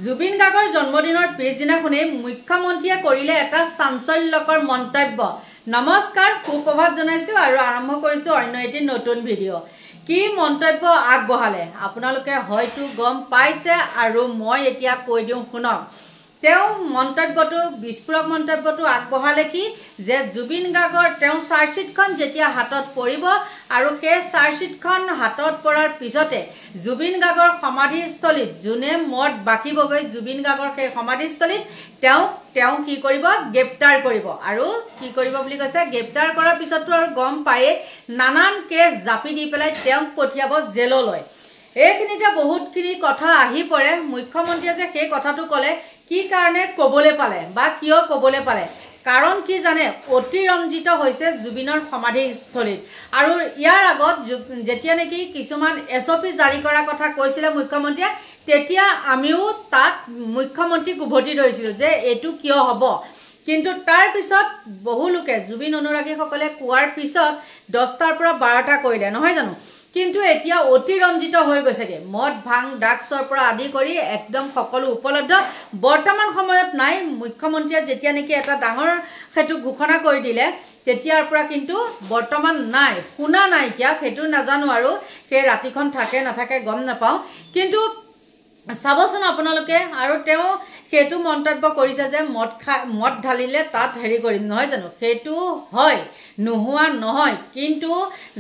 জুবিন গাৰ্গৰ জন্মদিনৰ পিছদিনাখনে মুখ্যমন্ত্ৰীয়ে কৰিলে এটা চাঞ্চল্যকৰ মন্তব্য। নমস্কাৰ, সুপ্ৰভাত জনাইছো আৰু আৰম্ভ কৰিছো অন্য এটি নতুন ভিডিঅ'। কি মন্তব্য আগবঢ়ালে আপোনালোকে হয়তো গম পাইছে আৰু মই এতিয়া কৈ দিওঁ শুনক। তেওঁ মন্তব্যটো বিস্ফোৰক মন্তব্যটো আগবঢ়ালে কি যে জুবিন গাৰ্গৰ তেওঁ চাৰ্জশ্বিটখন যেতিয়া হাতত পৰিব আৰু সেই চাৰ্জশ্বিটখন হাতত পৰাৰ পিছতে জুবিন গাৰ্গৰ সমাধিস্থলীত যোনে মদ বাকিবগৈ জুবিন গাৰ্গৰ সেই সমাধিস্থলীত তেওঁ কি কৰিব, গ্ৰেপ্তাৰ কৰিব। আৰু কি কৰিব বুলি কৈছে, গ্ৰেপ্তাৰ কৰাৰ পিছতো আৰু গম পায়ে নানান কেছ জাপি দি পেলাই তেওঁক পঠিয়াব জেললৈ। এইখিনিতে বহুতখিনি কথা আহি পৰে। মুখ্যমন্ত্ৰীয়ে যে সেই কথাটো ক'লে কি কাৰণে ক'বলৈ পালে বা কিয় ক'বলৈ পালে, কাৰণ কি জানে, অতিৰঞ্জিত হৈছে জুবিনৰ সমাধিস্থলীত। আৰু ইয়াৰ আগত যেতিয়া নেকি কিছুমান SOP জাৰি কৰাৰ কথা কৈছিলে মুখ্যমন্ত্ৰীয়ে, তেতিয়া আমিও তাত মুখ্যমন্ত্ৰীক উভতি ধৰিছিলোঁ যে এইটো কিয় হ'ব। কিন্তু তাৰ পিছত বহু লোকে জুবিন অনুৰাগীসকলে কোৱাৰ পিছত 10টাৰ পৰা 12টা কৰিলে, নহয় জানো। কিন্তু এতিয়া অতিৰঞ্জিত হৈ গৈছেগে। মদ ভাং ড্ৰাগছৰ পৰা আদি কৰি একদম সকলো উপলব্ধ বৰ্তমান সময়ত নাই। মুখ্যমন্ত্ৰীয়ে যেতিয়া নেকি এটা ডাঙৰ সেইটো ঘোষণা কৰি দিলে তেতিয়াৰ পৰা কিন্তু বৰ্তমান নাই, শুনা নাইকিয়া। সেইটো নাজানো আৰু সেই ৰাতিখন থাকে নাথাকে গম নাপাওঁ। কিন্তু চাবচোন আপোনালোকে, আৰু তেওঁ সেইটো মন্তব্য কৰিছে যে মদ ঢালিলে তাত হেৰি কৰিম, নহয় জানো। সেইটো হয়, নোহোৱা নহয়। কিন্তু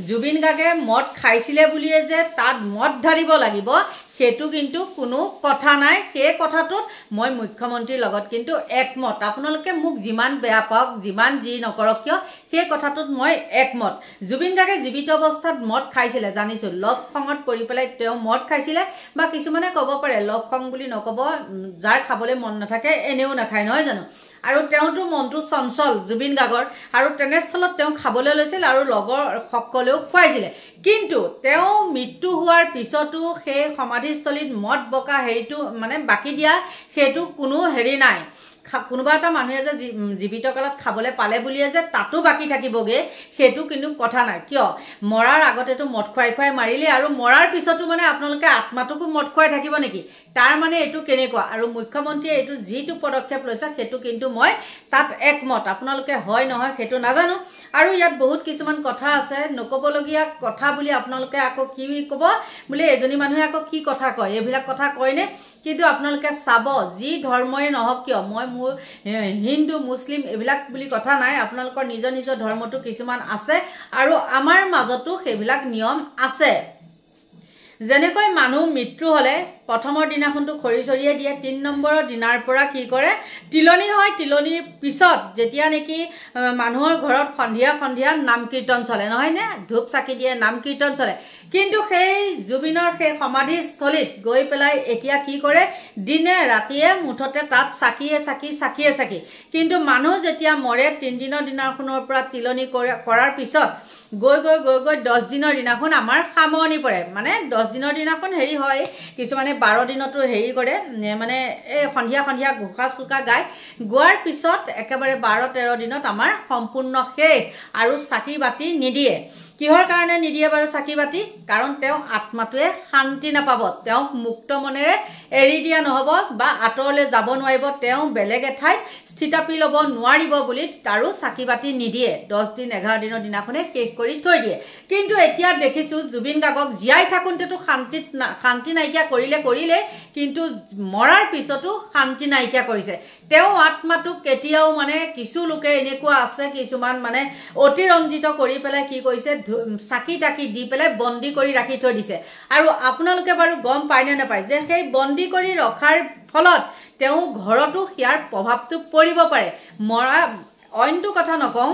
জুবিন গাৰ্গে মদ খাইছিলে বুলিয়ে যে তাত মদ ঢালিব লাগিব সেইটো কিন্তু কোনো কথা নাই। সেই কথাটোত মই মুখ্যমন্ত্ৰীৰ লগত কিন্তু একমত। আপোনালোকে মোক যিমান বেয়া পাওক, যিমান যি নকৰক কিয়, সেই কথাটোত মই একমত। জুবিন গাৰ্গে জীৱিত অৱস্থাত মদ খাইছিলে জানিছোঁ। লভ খঙত পৰি পেলাই তেওঁ মদ খাইছিলে, বা কিছুমানে ক'ব পাৰে লভ খং বুলি নক'ব, যাৰ খাবলৈ মন নাথাকে এনেও নাখায়, নহয় জানো। আৰু তেওঁতো মনটো চঞ্চল জুবিন গাৰ্গৰ, আৰু তেনেস্থলত তেওঁ খাবলৈ লৈছিল আৰু লগৰ সকলেও খুৱাইছিলে। কিন্তু তেওঁ মৃত্যু হোৱাৰ পিছতো সেই সমাধিস্থলীত মদ বকা হেৰিটো মানে বাকি দিয়া সেইটো কোনো হেৰি নাই। কোনোবা এটা মানুহে যে জীৱিত কালত খাবলৈ পালে বুলিয়ে যে তাতো বাকী থাকিবগৈ সেইটো কিন্তু কথা নাই। কিয়, মৰাৰ আগতেতো মদ খুৱাই খুৱাই মাৰিলে, আৰু মৰাৰ পিছতো মানে আপোনালোকে আত্মাটোকো মদ খুৱাই থাকিব নেকি? তাৰ মানে এইটো কেনেকুৱা? আৰু মুখ্যমন্ত্ৰীয়ে এইটো যিটো পদক্ষেপ লৈছে সেইটো কিন্তু মই তাত একমত। আপোনালোকে হয় নহয় সেইটো নাজানো। আৰু ইয়াত বহুত কিছুমান কথা আছে, নক'বলগীয়া কথা বুলি আপোনালোকে আকৌ কি ক'ব বোলে এজনী মানুহে আকৌ কি কথা কয়, এইবিলাক কথা কয়নে? কিন্তু আপোনালোকে চাব, যি ধৰ্মই নহওক কিয়, মই মোৰ হিন্দু মুছলিম এইবিলাক বুলি কথা নাই। আপোনালোকৰ নিজৰ নিজৰ ধৰ্মটো কিছুমান আছে, আৰু আমাৰ মাজতো সেইবিলাক নিয়ম আছে। যেনেকৈ মানুহ মৃত্যু হ'লে প্ৰথমৰ দিনাখনটো খৰি চৰিয়ে দিয়ে, 3 নম্বৰৰ দিনাৰ পৰা কি কৰে, তিলনি হয়। তিলনিৰ পিছত যেতিয়া নেকি মানুহৰ ঘৰত সন্ধিয়া সন্ধিয়া নাম কীৰ্তন চলে, নহয়নে, ধূপ চাকি দিয়ে, নাম কীৰ্তন চলে। কিন্তু সেই জুবিনৰ সেই সমাধিস্থলীত গৈ পেলাই এতিয়া কি কৰে, দিনে ৰাতিয়ে মুঠতে তাত চাকিয়ে চাকি। কিন্তু মানুহ যেতিয়া মৰে 3 দিনৰ দিনাখনৰ পৰা তিলনি কৰাৰ পিছত গৈ 10 দিনৰ দিনাখন আমাৰ সামৰণি পৰে। মানে 10 দিনৰ দিনাখন হেৰি হয়, কিছুমানে 12 দিনতো হেৰি কৰে, মানে এই সন্ধিয়া সন্ধিয়া ঘোষা চোকা গায়। গোৱাৰ পিছত একেবাৰে 12-13 দিনত আমাৰ সম্পূৰ্ণ শেষ, আৰু চাকি বাতি নিদিয়ে। কিহৰ কাৰণে নিদিয়ে বাৰু চাকি বাতি? কাৰণ তেওঁ আত্মাটোৱে শান্তি নাপাব, তেওঁক মুক্ত মনেৰে এৰি দিয়া নহ'ব বা আঁতৰলৈ যাব নোৱাৰিব, তেওঁ বেলেগ এঠাইত স্থিতাপি ল'ব নোৱাৰিব বুলি তাৰো চাকি বাতি নিদিয়ে। 10 দিন 11 দিনৰ দিনাখনে শেষ কৰি থৈ দিয়ে। কিন্তু এতিয়া দেখিছোঁ জুবিন গাৰ্গক জীয়াই থাকোঁতেতো শান্তি নাইকিয়া কৰিলে, কিন্তু মৰাৰ পিছতো শান্তি নাইকিয়া কৰিছে। তেওঁ আত্মাটোক কেতিয়াও মানে কিছু লোকে এনেকুৱা আছে, কিছুমান মানে অতিৰঞ্জিত কৰি পেলাই কি কৰিছে, চাকি তাকি দি পেলাই বন্দী কৰি ৰাখি থৈ দিছে। আৰু আপোনালোকে বাৰু গম পায়নে নাপায় যে সেই বন্দী কৰি ৰখাৰ ফলত তেওঁ ঘৰতো ইয়াৰ প্ৰভাৱটো পৰিব পাৰে। মৰা অইনটো কথা নকওঁ,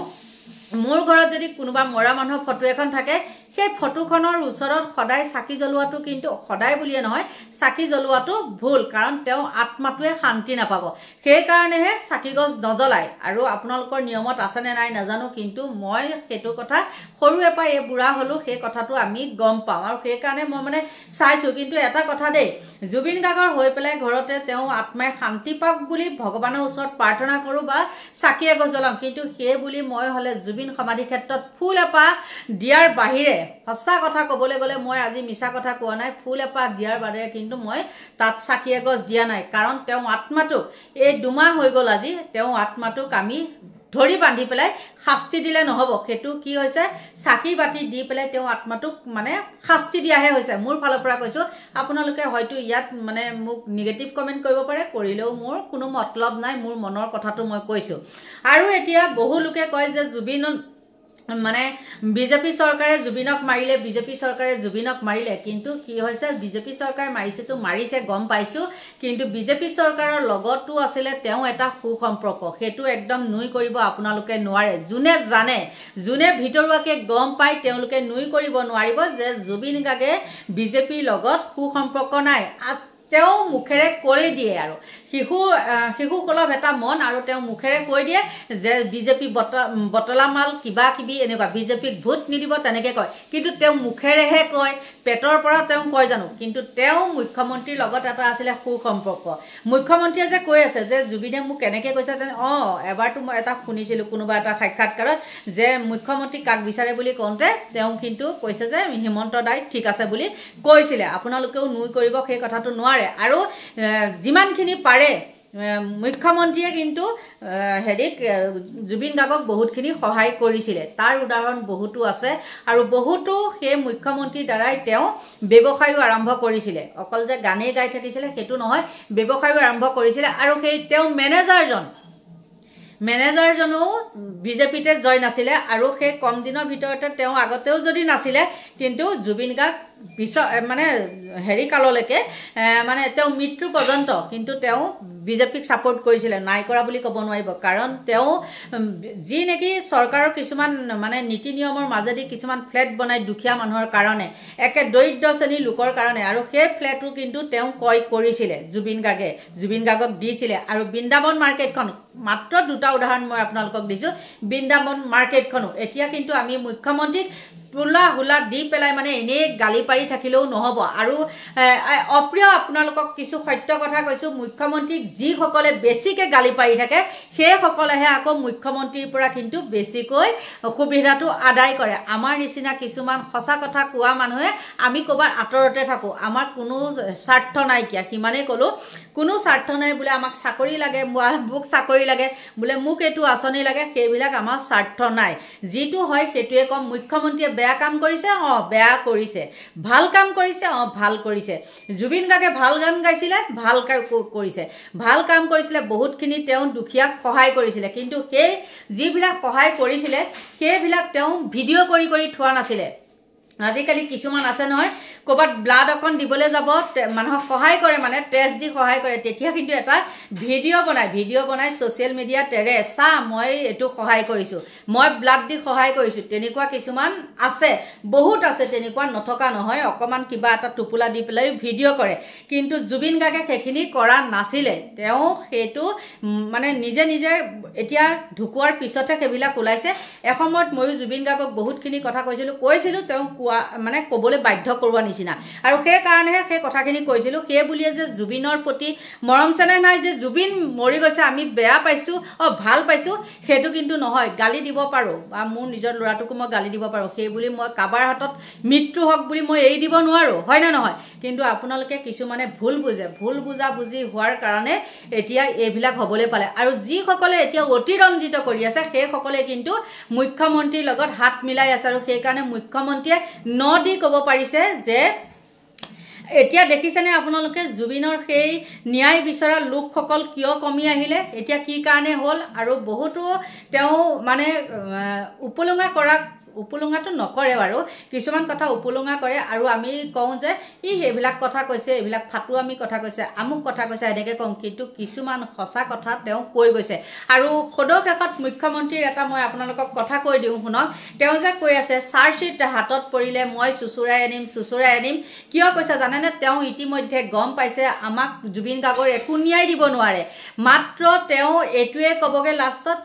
মোৰ ঘৰত যদি কোনোবা মৰা মানুহৰ ফটো এখন থাকে, সেই ফটোখনৰ ওচৰত সদায় চাকি জ্বলোৱাটো, কিন্তু সদায় বুলিয়ে নহয়, চাকি জ্বলোৱাটো ভুল, কাৰণ তেওঁ আত্মাটোৱে শান্তি নাপাব। সেইকাৰণেহে চাকি গছ নজ্বলায়। আৰু আপোনালোকৰ নিয়মত আছেনে নাই নাজানো, কিন্তু মই সেইটো কথা সৰুৰে পৰা এই বুঢ়া হলো সেই কথাটো আমি গম পাওঁ আৰু সেই কাৰণে মই মানে চাইছো কিন্তু এটা কথা দেই জুবিন গাৰ্গৰ হৈ পেলাই ঘৰতে তেওঁ আত্মাই শান্তি পাওক বুলি ভগৱানৰ ওচৰত প্ৰাৰ্থনা কৰো বা চাকি এগছ জ্বলাওঁ কিন্তু সেই বুলি মই হলে জুবিন সমাধি ক্ষেত্ৰত ফুল এপাহ দিয়াৰ বাহিৰে সঁচা কথা ক'বলৈ গ'লে মই আজি মিছা কথা কোৱা নাই ফুল এপাহ দিয়াৰ বাহিৰে কিন্তু মই তাত চাকি এগছ দিয়া নাই কাৰণ তেওঁ আত্মাটোক এই দুমাহ হৈ গ'ল আজি তেওঁ আত্মাটোক আমি ধৰি বান্ধি পেলাই শাস্তি দিলে নহব সেইটো কি হৈছে চাকি বাতি দি পেলাই তেওঁ আত্মাটোক মানে শাস্তি দিয়াহে হৈছে মোৰ ফালৰ পৰা কৈছো আপোনালোকে হয়তো ইয়াত মানে মোক নিগেটিভ কমেন্ট কৰিব পাৰে কৰিলেও মোৰ কোনো মতলব নাই মোৰ মনৰ কথাটো মই কৈছো আৰু এতিয়া বহু লোকে কয় যে জুবিন মানে বিজেপি চৰকাৰে জুবিনক মাৰিলে বিজেপি চৰকাৰে জুবিনক মাৰিলে কিন্তু কি হৈছে বিজেপি চৰকাৰে মাৰিছেতো মাৰিছে গম পাইছো কিন্তু বিজেপি চৰকাৰৰ লগতো আছিল তেওঁ এটা সুসম্পৰ্ক সেইটো একদম নুই কৰিব আপোনালোকে নোৱাৰে যোনে জানে যোনে ভিতৰুৱাকে গম পায় তেওঁলোকে নুই কৰিব নোৱাৰিব যে জুবিন গাৰ্গে বিজেপিৰ লগত সুসম্পৰ্ক নাই তেওঁ মুখেৰে কৈ দিয়ে আৰু শিশুসকলক এটা মন আৰু তেওঁ মুখেৰে কৈ দিয়ে যে বিজেপি বটলামাল কিবা কিবি এনেকুৱা বিজেপিক ভোট নিদিব তেনেকে কয় কিন্তু তেওঁ মুখেৰেহে কয় পেটৰ পৰা তেওঁ কয় জানো কিন্তু তেওঁ মুখ্যমন্ত্ৰীৰ লগত এটা আছিল সুসম্পৰ্ক মুখ্যমন্ত্ৰীয়ে যে কৈ আছে যে জুবিনে মোক কেনেকে কৈছে এবাৰতো মই এটা শুনিছিলো কোনোবা এটা সাক্ষাৎকাৰত যে মুখ্যমন্ত্ৰী কাক বিচাৰে বুলি কওঁতে তেওঁ কিন্তু কৈছে যে হিমন্ত দাই ঠিক আছে বুলি কৈছিলে আপোনালোকেও নুই কৰিব সেই কথাটো নোৱাৰে আৰু যিমানখিনি পাৰে মুখ্যমন্ত্ৰীয়ে কিন্তু হেৰিক জুবিন গাৰ্গক বহুতখিনি সহায় কৰিছিলে তাৰ উদাহৰণ বহুতো আছে আৰু বহুতো সেই মুখ্যমন্ত্ৰীৰ দ্বাৰাই তেওঁ ব্যৱসায়ও আৰম্ভ কৰিছিলে অকল যে গানে গাই থাকিছিলে সেইটো নহয় ব্যৱসায়ও আৰম্ভ কৰিছিলে আৰু সেই তেওঁ মেনেজাৰজনো বিজেপিতে জইন আছিলে আৰু সেই কম দিনৰ ভিতৰতে তেওঁ আগতেও যদি নাছিলে কিন্তু জুবিন গাৰ্গ মানে হেৰি কাললৈকে মানে তেওঁ মৃত্যু পৰ্যন্ত কিন্তু তেওঁ বিজেপিক সাপোৰ্ট কৰিছিলে নাই কৰা বুলি ক'ব নোৱাৰিব কাৰণ তেওঁ যি নেকি চৰকাৰৰ কিছুমান মানে নীতি নিয়মৰ মাজেদি কিছুমান ফ্লেট বনাই দুখীয়া মানুহৰ কাৰণে একে দৰিদ্ৰ শ্ৰেণীৰ লোকৰ কাৰণে আৰু সেই ফ্লেটটো কিন্তু তেওঁ কৰিছিলে জুবিন গাৰ্গক দিছিলে আৰু বৃন্দাবন মাৰ্কেটখন মাত্ৰ দুটা উদাহৰণ মই আপোনালোকক দিছো বৃন্দাবন মাৰ্কেটখনো এতিয়া কিন্তু আমি মুখ্যমন্ত্ৰীক পুলা হুলা দি পেলাই মানে এনে গালি পাৰি থাকিলেও নহব আৰু অপ্ৰিয় আপোনালোকক কিছু সত্য কথা কৈছো মুখ্যমন্ত্ৰীক যি সকলে বেছিকে গালি পাৰি থাকে সেই সকলেহে আকৌ মুখ্যমন্ত্ৰীৰ পৰা কিন্তু বেছিকৈ সুবিধাটো আদায় কৰে আমাৰ নিচিনা কিছুমান সঁচা কথা কোৱা মানুহে আমি কবাৰ আতৰতে থাকো আমাৰ কোনো স্বাৰ্থ নাই কিয়া কিমানে কলো কোনো স্বাৰ্থ নাই বোলে আমাক চাকৰি লাগে মোক চাকৰি লাগে বোলে মোক এটো আছনি লাগে সেইবিলাক আমাৰ স্বাৰ্থ নাই যেটো হয় সেইটোৱে কম মুখ্যমন্ত্ৰীয়ে বেয়া কাম কৰিছে বেয়া কৰিছে ভাল কাম কৰিছে ভাল কৰিছে জুবিন গাৰ্গে ভাল গান গাইছিলে ভাল কৰিছে ভাল কাম কৰিছিলে বহুতখিনি তেওঁ দুখীয়াক সহায় কৰিছিলে কিন্তু সেই যিবিলাক সহায় কৰিছিলে সেইবিলাক তেওঁ ভিডিঅ' কৰি থোৱা নাছিলে আজিকালি কিছুমান আছে নহয় কবাত ব্লাড অকন দিবলৈ যাব মানুহক সহায় কৰে মানে টেষ্ট দি সহায় কৰে তেতিয়া কিন্তু এটা ভিডিঅ' বনাই সোশ্যাল মিডিয়াত তেৰে চা মই এটো সহায় কৰিছো মই ব্লাড দি সহায় কৰিছো তেনেকুৱা কিছুমান আছে বহুত আছে তেনেকুৱা নথকা নহয় অকমান কিবা এটা টুপুলা দি পেলাই ভিডিঅ' কৰে কিন্তু জুবিন গাৰ্গে সেইখিনি কৰা নাছিলে তেওঁ হেতু মানে নিজে এতিয়া ঢুকুৱাৰ পিছতে সেইবিলাক ওলাইছে এসময়ত ময়ো জুবিন গাৰ্গক বহুতখিনি কথা কৈছিলো তেওঁ মানে কবলৈ বাধ্য কৰোৱা নিচিনা আৰু সেই কাৰণেহে সেই কথাখিনি কৈছিলো সেই বুলিয়ে যে জুবিনৰ প্ৰতি মৰম চেনেহ নাই যে জুবিন মৰি গৈছে আমি বেয়া পাইছো ভাল পাইছো সেইটো কিন্তু নহয় গালি দিব পাৰো বা মোৰ নিজৰ লৰাটোকো মই গালি দিব পাৰো সেই বুলি মই কাবাৰ হাতত মৃত্যু হক বুলি মই এৰি দিব নোৱাৰো হয় না নহয় কিন্তু আপোনালোকে কিছুমানে ভুল বুজা বুজি হোৱাৰ কাৰণে এতিয়া এইবিলাক হ'বলৈ পালে আৰু যি সকলে এতিয়া অতিৰঞ্জিত কৰি আছে সেই সকলে কিন্তু মুখ্যমন্ত্ৰীৰ লগত হাত মিলাই আছে আৰু সেই কাৰণে মুখ্যমন্ত্ৰীয়ে নদি ক'ব পাৰিছে যে এতিয়া দেখিছেনে আপোনালোকে জুবিনৰ সেই ন্যায় বিচৰা লোকসকল কিয় কমি আহিলে এতিয়া কি কাৰণে হ'ল আৰু বহুতো তেওঁ মানে উপলুঙাটো নকৰে বাৰু কিছুমান কথা উপলুঙা কৰে আৰু আমি কওঁ যে এইবিলাক কথা কৈছে এইবিলাক ফাটুৱামি কথা কৈছে আমুক কথা কৈছে এনেকে কওঁ কিন্তু কিছুমান সঁচা কথা তেওঁ কৈ গৈছে আৰু সদশেষত মুখ্যমন্ত্ৰীৰ এটা মই আপোনালোকক কথা কৈ দিওঁ শুনক তেওঁ যে কৈ আছে চাৰ্জশিট হাতত পৰিলে মই চুচুৰাই আনিম কিয় কৈছে জানেনে তেওঁ ইতিমধ্যে গম পাইছে আমাক জুবিন গাৰ্গৰ একো ন্যায় দিব নোৱাৰে মাত্ৰ তেওঁ এটোৱে কবগে লাষ্টত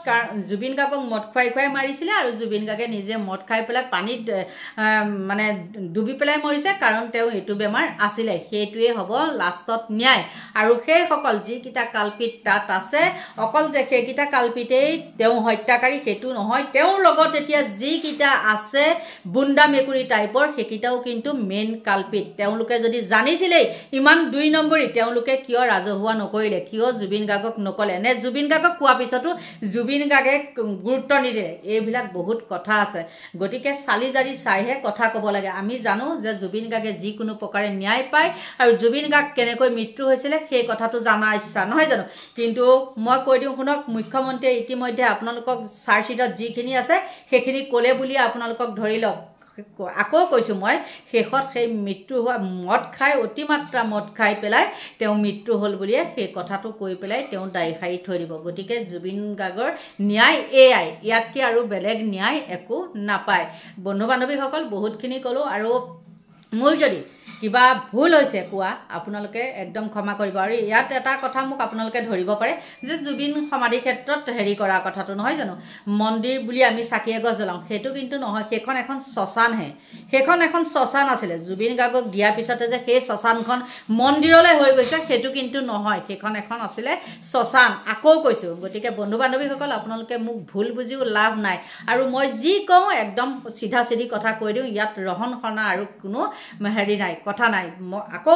জুবিন গাৰ্গক মদ খুৱাই মাৰিছিলে আৰু জুবিন গাৰ্গে নিজে মদ খাই পেলাই পানীত মানে ডুবি পেলাই মৰিছে কাৰণ তেওঁ এইটো বেমাৰ আছিলে সেইটোৱে হ'ব লাষ্টত ন্যায় আৰু সেইসকল যিকেইটা কালপিত তাত আছে অকল যে সেইকেইটা কালপিতেই তেওঁ হত্যাকাৰী সেইটো নহয় তেওঁৰ লগত এতিয়া যিকেইটা আছে বুন্দা মেকুৰী টাইপৰ সেইকেইটাও কিন্তু মেইন কালপিত তেওঁলোকে যদি জানিছিলেই ইমান 2 নম্বৰী তেওঁলোকে কিয় ৰাজহুৱা নকৰিলে কিয় জুবিন গাৰ্গক নকলে নে জুবিন গাৰ্গক কোৱা পিছতো জুবিন গাৰ্গে গুৰুত্ব নিদিলে এইবিলাক বহুত কথা আছে গতিকে চালি জাৰি চাইহে কথা ক'ব লাগে আমি জানো যে জুবিন গাৰ্গে যিকোনো প্ৰকাৰে ন্যায় পায় আৰু জুবিন গাৰ্গ কেনেকৈ মৃত্যু হৈছিলে সেই কথাটো জানা ইচ্ছা নহয় জানো কিন্তু মই কৈ দিওঁ শুনক মুখ্যমন্ত্ৰীয়ে ইতিমধ্যে আপোনালোকক চাৰ্জশ্বিটত যিখিনি আছে সেইখিনি ক'লে বুলি আপোনালোকক ধৰি লওক আকৌ কৈছো মই শেষত সেই মৃত্যু হোৱা মদ খাই অতিমাত্ৰা মদ খাই পেলাই তেওঁ মৃত্যু হ'ল বুলিয়ে সেই কথাটো কৈ পেলাই তেওঁ দাই খাই থৈ দিব গতিকে জুবিন গাৰ্গৰ ন্যায় এয়াই ইয়াতকৈ আৰু বেলেগ ন্যায় একো নাপায় বন্ধু বান্ধৱীসকল বহুতখিনি ক'লোঁ আৰু মোৰ যদি কিবা ভুল হৈছে কোৱা আপোনালোকে একদম ক্ষমা কৰিব আৰু ইয়াত এটা কথা মোক আপোনালোকে ধৰিব পাৰে যে জুবিন সমাধি ক্ষেত্ৰত হেৰি কৰা কথাটো নহয় জানো মন্দিৰ বুলি আমি চাকি এগছ জ্বলাওঁ সেইটো কিন্তু নহয় সেইখন এখন শ্মশানহে সেইখন এখন শ্মশান আছিলে জুবিন গাৰ্গক দিয়াৰ পিছতে যে সেই শ্মশানখন মন্দিৰলৈ হৈ গৈছে সেইটো কিন্তু নহয় সেইখন এখন আছিলে শ্মশান আকৌ কৈছোঁ গতিকে বন্ধু বান্ধৱীসকল আপোনালোকে মোক ভুল বুজিও লাভ নাই আৰু মই যি কওঁ একদম চিধা চিধি কথা কৈ দিওঁ ইয়াত ৰহন সনা আৰু কোনো হেৰি নাই কথা নাই আকৌ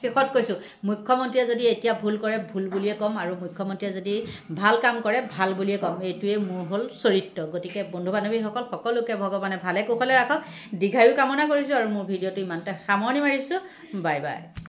শেষত কৈছোঁ মুখ্যমন্ত্ৰীয়ে যদি এতিয়া ভুল কৰে ভুল বুলিয়ে ক'ম আৰু মুখ্যমন্ত্ৰীয়ে যদি ভাল কাম কৰে ভাল বুলিয়ে ক'ম এইটোৱে মোৰ হ'ল চৰিত্ৰ গতিকে বন্ধু বান্ধৱীসকল সকলোকে ভগৱানে ভালে কুশলে ৰাখক দীৰ্ঘায়ু কামনা কৰিছোঁ আৰু মোৰ ভিডিঅ'টো ইমানতে সামৰণি মাৰিছোঁ বাই বাই